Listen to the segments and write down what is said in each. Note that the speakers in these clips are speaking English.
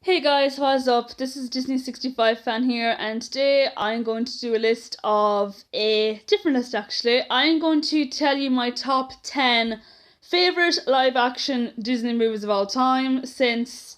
Hey guys, what's up? This is Disney 65 fan here, and today I'm going to do a list of a different list actually. I'm going to tell you my top 10 favourite live action Disney movies of all time since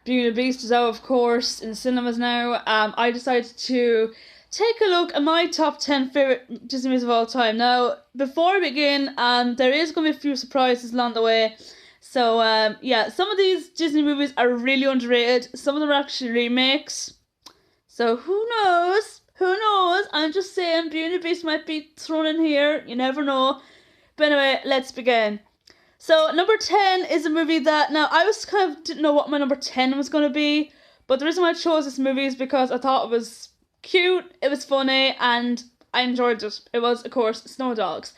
Beauty and the Beast is out, of course, in cinemas now. I decided to take a look at my top 10 favourite Disney movies of all time. Now, before I begin, there is going to be a few surprises along the way. So, yeah, some of these Disney movies are really underrated. Some of them are actually remakes. So, who knows? Who knows? I'm just saying Beauty and the Beast might be thrown in here. You never know. But anyway, let's begin. So, number 10 is a movie that... Now, I was kind of didn't know what my number 10 was going to be. But the reason why I chose this movie is because I thought it was cute, it was funny, and I enjoyed it. It was, of course, Snow Dogs.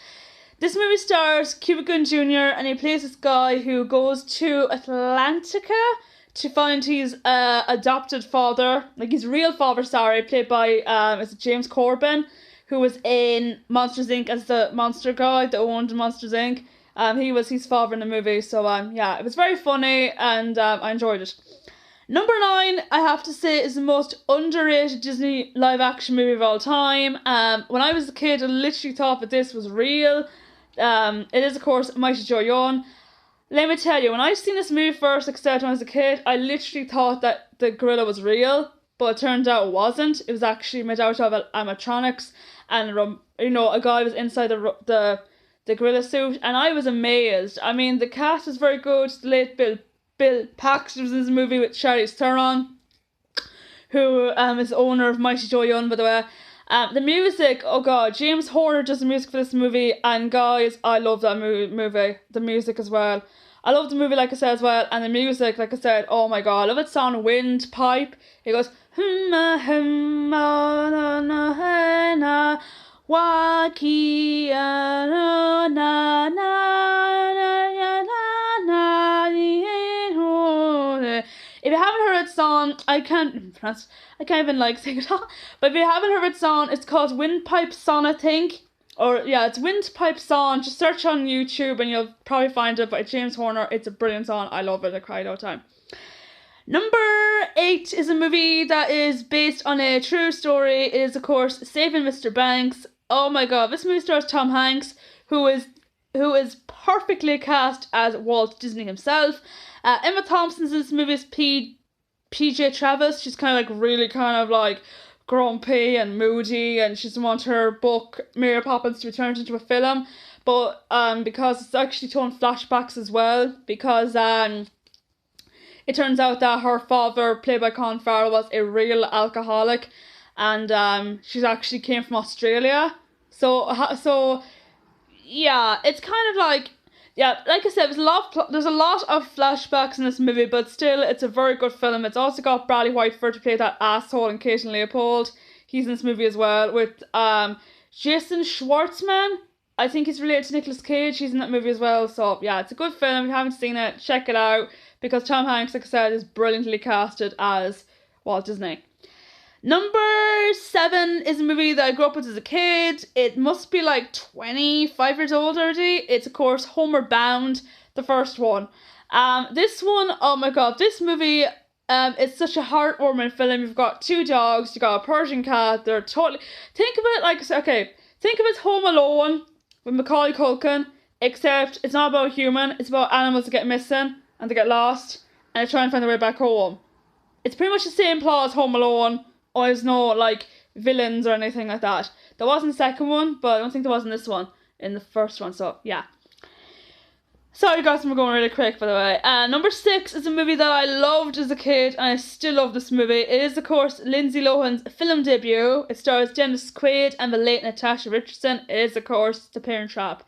This movie stars Cuba Gooding Jr. and he plays this guy who goes to Atlantica to find his adopted father, like his real father, played by is it James Corbin, who was in Monsters Inc. as the monster guy that owned Monsters Inc. He was his father in the movie, so yeah, it was very funny and I enjoyed it. Number 9, I have to say, is the most underrated Disney live action movie of all time. When I was a kid, I literally thought that this was real. It is, of course, Mighty Joe Young. Let me tell you, when I seen this movie first, except when I was a kid, I literally thought that the gorilla was real, but it turned out it wasn't. It was actually made out of animatronics, and a guy was inside the gorilla suit, and I was amazed. I mean, the cast was very good. The late Bill Paxton was in this movie with Charlize Theron, who is the owner of Mighty Joe Young, by the way. The music, oh god, James Horner does the music for this movie, and guys, I love that movie, the music as well. I love the movie, like I said, as well, and the music, like I said, oh my god, I love its song, Windpipe. It goes, if you haven't heard its song, I can't even sing it all. But if you haven't heard its song, it's called Windpipe Song, I think. Or yeah, it's Windpipe Song. Just search on YouTube and you'll probably find it by James Horner. It's a brilliant song. I love it. I cried all the time. Number 8 is a movie that is based on a true story. It is, of course, Saving Mr. Banks. Oh my god, this movie stars Tom Hanks, who is perfectly cast as Walt Disney himself. Emma Thompson's in this movie is PJ Travis. She's really grumpy and moody, and she doesn't want her book Mary Poppins to be turned into a film. But because it's actually told flashbacks as well, because it turns out that her father, played by Colin Farrell, was a real alcoholic, and she actually came from Australia. So yeah, it's yeah, like I said, there's a lot of flashbacks in this movie, but still, it's a very good film. It's also got Bradley Whitford to play that asshole in Kate and Leopold. He's in this movie as well, with Jason Schwartzman. I think he's related to Nicolas Cage. He's in that movie as well. So yeah, it's a good film. If you haven't seen it, check it out, because Tom Hanks, like I said, is brilliantly casted as Walt Disney. Number 7 is a movie that I grew up with as a kid. It must be 25 years old already. It's, of course, Homeward Bound, the first one. This one, oh my god, this movie, it's such a heartwarming film. You've got 2 dogs, you got a Persian cat, they're totally... Think of it think of it Home Alone with Macaulay Culkin, except it's not about human, it's about animals that get missing, and they get lost, and they try and find their way back home. It's pretty much the same plot as Home Alone. Or there's no villains or anything like that. There was in the second one, but I don't think there was in this one, in the first one, so yeah. Sorry guys, we're going really quick, by the way. Number 6 is a movie that I loved as a kid, and I still love this movie. It is, of course, Lindsay Lohan's film debut. It stars Dennis Quaid and the late Natasha Richardson. It is, of course, The Parent Trap.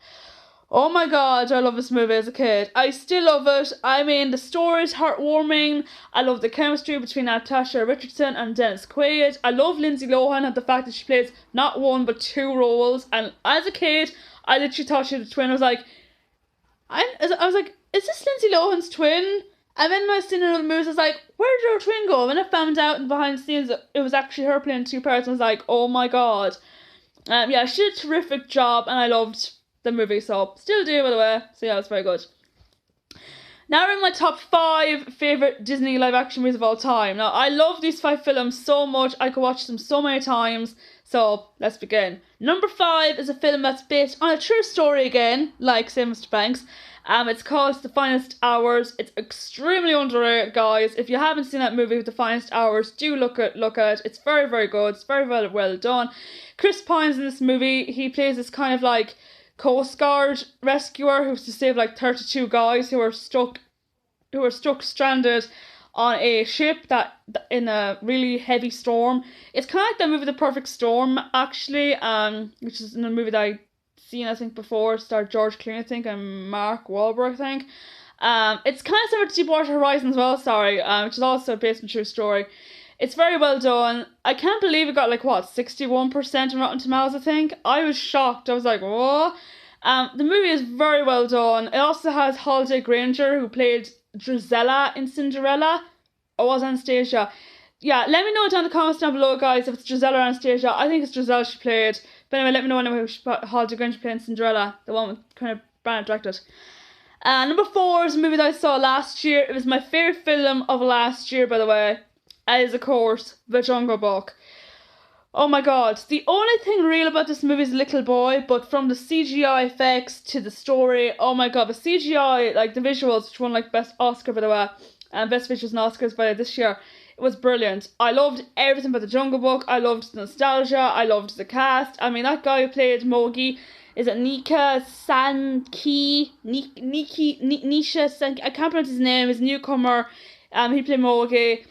Oh my god, I love this movie as a kid. I still love it. I mean, the story is heartwarming. I love the chemistry between Natasha Richardson and Dennis Quaid. I love Lindsay Lohan and the fact that she plays not one but 2 roles. And as a kid, I literally thought she was a twin. I was like, is this Lindsay Lohan's twin? And then when I was seeing another movie, I was like, where did her twin go? And I found out in behind the scenes that it was actually her playing 2 parts. I was like, oh my god. Yeah, she did a terrific job, and I loved the movie, so still do, by the way. So yeah, it's very good. Now we're in my top 5 favourite Disney live action movies of all time. Now, I love these 5 films so much, I could watch them so many times. So, let's begin. Number 5 is a film that's based on a true story again, like same Mr. Banks. It's called The Finest Hours. It's extremely underrated, guys. If you haven't seen that movie, The Finest Hours, do look at it. It's very, very good. It's very well done. Chris Pine's in this movie. He plays this kind of like Coast Guard rescuer who's to save like 32 guys who are stuck stranded on a ship that in a really heavy storm. It's kind of like that movie The Perfect Storm, actually, which is a movie that I seen, I think, before. Starred George Clooney, I think, and Mark Wahlberg, I think. It's kind of similar to Deepwater Horizon as well, which is also based on a true story. It's very well done. I can't believe it got 61% on Rotten Tomatoes, I think. I was shocked. I was like, what? The movie is very well done. It also has Holliday Grainger, who played Drizella in Cinderella. Or was Anastasia? Yeah, let me know down in the comments down below, guys, if it's Drizella or Anastasia. I think it's Drizella she played. But anyway, let me know who Holliday Grainger played in Cinderella. The one with kind of Branagh directed. Number 4 is a movie that I saw last year. It was my favourite film of last year, by the way. It is, of course, The Jungle Book. Oh my god, the only thing real about this movie is Little Boy, but from the CGI effects to the story, oh my god, the CGI, the visuals, which won Best Oscar, by the way, and Best Visuals and Oscars by this year, it was brilliant. I loved everything about The Jungle Book. I loved the nostalgia. I loved the cast. I mean, that guy who played Mowgli, is it Nika Sankey? Nisha Sankey? I can't pronounce his name. He's a newcomer. He played Mowgli.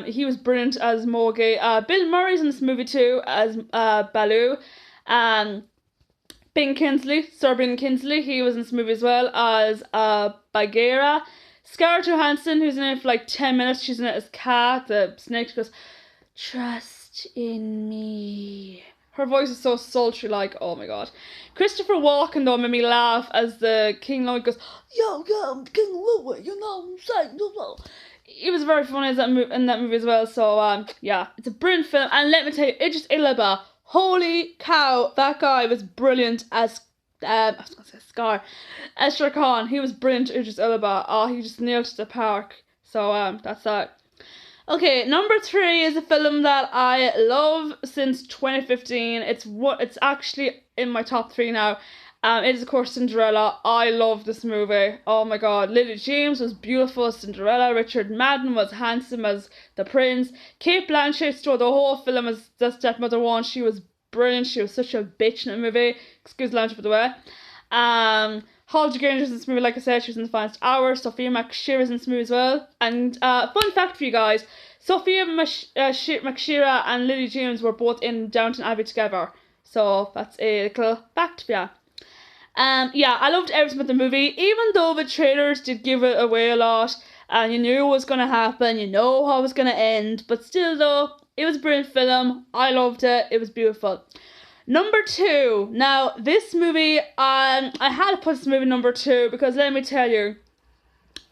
He was brilliant as Mowgli. Bill Murray's in this movie too as Baloo. Ben Kingsley, Sir Ben Kingsley, he was in this movie as well as Bagheera. Scarlett Johansson, who's in it for 10 minutes, she's in it as Kat, the snake. She goes, "Trust in me." Her voice is so sultry, oh my god. Christopher Walken, though, made me laugh as the King Louie goes, "Yo, I'm King Louie, you know what I'm saying, no." He was very funny in that movie as well, so, yeah, it's a brilliant film, and let me tell you, Idris Elba, holy cow, that guy was brilliant as, I was going to say Scar, as Shere Khan. He was brilliant, Idris Elba. Oh, he just nailed it to the park, so, that's that. Okay, number 3 is a film that I love since 2015. It's actually in my top 3 now. It is, of course, Cinderella. I love this movie. Oh my god. Lily James was beautiful as Cinderella. Richard Madden was handsome as the prince. Cate Blanchett stole the whole film as the stepmother one. She was brilliant. She was such a bitch in the movie. Excuse the language, by the way. Holly Granger's in this movie, like I said, she was in The Finest Hour. Sophia McSheera's in this movie as well. And fun fact for you guys, Sophia McSheera and Lily James were both in Downton Abbey together. So that's a little fact for you. Yeah, I loved everything about the movie, even though the trailers did give it away a lot, and you knew what was going to happen, you know how it was going to end, but still though, it was a brilliant film. I loved it. It was beautiful. Number 2. Now, this movie, I had to put this movie number 2 because let me tell you,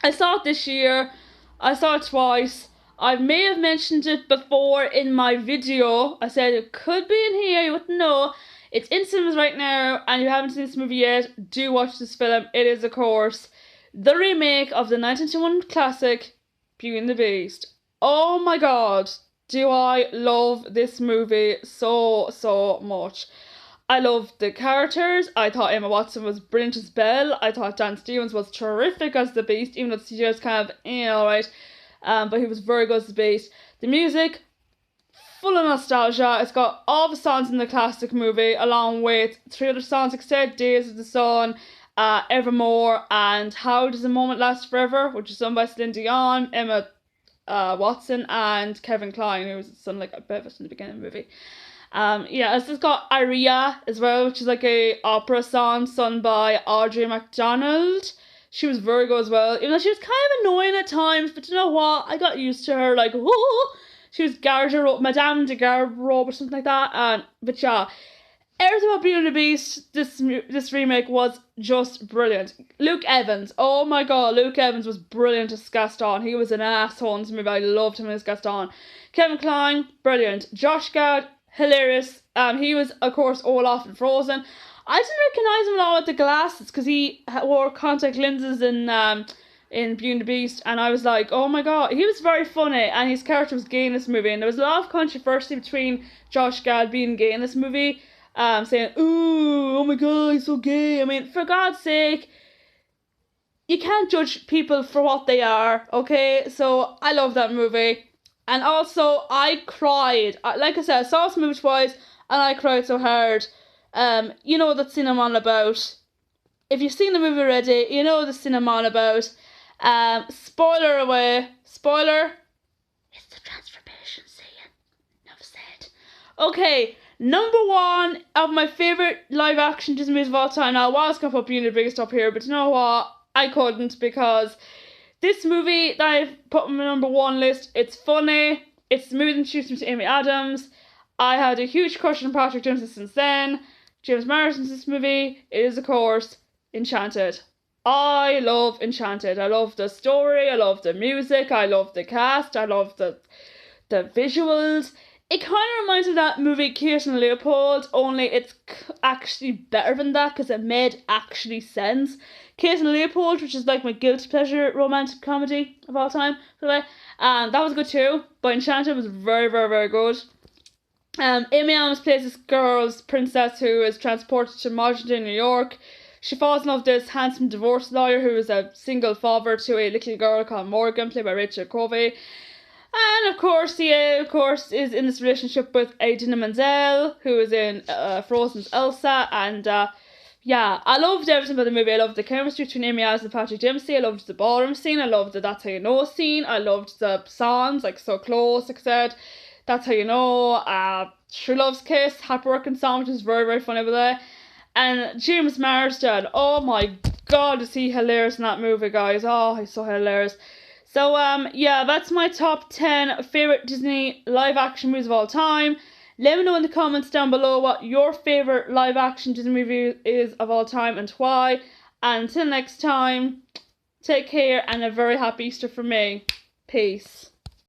I saw it this year. I saw it twice. I may have mentioned it before in my video. I said it could be in here, you wouldn't know. It's in cinemas right now, and if you haven't seen this movie yet, do watch this film. It is, of course, the remake of the 1921 classic, Beauty and the Beast. Oh my god. Do I love this movie so much. I loved the characters. I thought Emma Watson was brilliant as Belle. I thought Dan Stevens was terrific as the Beast, even though the CGI is kind of, alright. But he was very good as the Beast. The music, full of nostalgia. It's got all the songs in the classic movie, along with 3 other songs, like I said, Days of the Sun, Evermore, and How Does a Moment Last Forever, which is sung by Celine Dion, Emma Watson, and Kevin Kline, who was sung a bit of it in the beginning of the movie. Yeah, it's got Aria as well, which is a opera song sung by Audrey McDonald. She was very good as well, even though she was kind of annoying at times, but you know what, I got used to her, whoa! She was Madame de Garderobe or something like that, but yeah, everything about Beauty and the Beast, this remake was just brilliant. Luke Evans, oh my god, Luke Evans was brilliant as Gaston. He was an asshole in this movie. I loved him as Gaston. Kevin Kline, brilliant. Josh Gad, hilarious. He was, of course, Olaf in Frozen. I didn't recognise him at all with the glasses because he wore contact lenses in in Beauty and the Beast, and I was like, oh my god, he was very funny, and his character was gay in this movie, and there was a lot of controversy between Josh Gad being gay in this movie, saying, ooh, oh my god, he's so gay. I mean, for God's sake, you can't judge people for what they are, okay? So I love that movie. And also, I cried. Like I said, I saw this movie twice, and I cried so hard. You know that scene I'm on about. If you've seen the movie already, you know the scene I'm on about. Spoiler away. Spoiler. It's the transformation scene. Enough said. Okay, number one of my favourite live action Disney movies of all time. Now, I was going to put Beauty and the Beast up here, but you know what? I couldn't, because this movie that I've put on my number one list, it's funny, it's the movie that introduced me to Amy Adams. I had a huge crush on Patrick Dempsey since then. James Marsden's this movie. It is, of course, Enchanted. I love Enchanted. I love the story, I love the music, I love the cast, I love the visuals. It kind of reminds me of that movie Kate and Leopold, only it's actually better than that because it made actually sense. Kate and Leopold, which is like my guilty pleasure romantic comedy of all time, by the way, that was good too, but Enchanted was very, very, very good. Amy Adams plays this girl's princess who is transported to modern day New York. She falls in love with this handsome divorce lawyer who is a single father to a little girl called Morgan, played by Rachel Covey. And of course, he is in this relationship with Idina Menzel, who is in Frozen's Elsa, and yeah, I loved everything about the movie. I loved the chemistry between Amy Adams and Patrick Dempsey. I loved the ballroom scene. I loved the That's How You Know scene. I loved the songs, like So Close, like I said. That's How You Know. True Love's Kiss, Happy Working Song, which is very, very funny over there. And James Marsden, oh my god, is he hilarious in that movie, guys. Oh, he's so hilarious. So, yeah, that's my top 10 favourite Disney live-action movies of all time. Let me know in the comments down below what your favourite live-action Disney movie is of all time and why. And until next time, take care and a very happy Easter from me. Peace.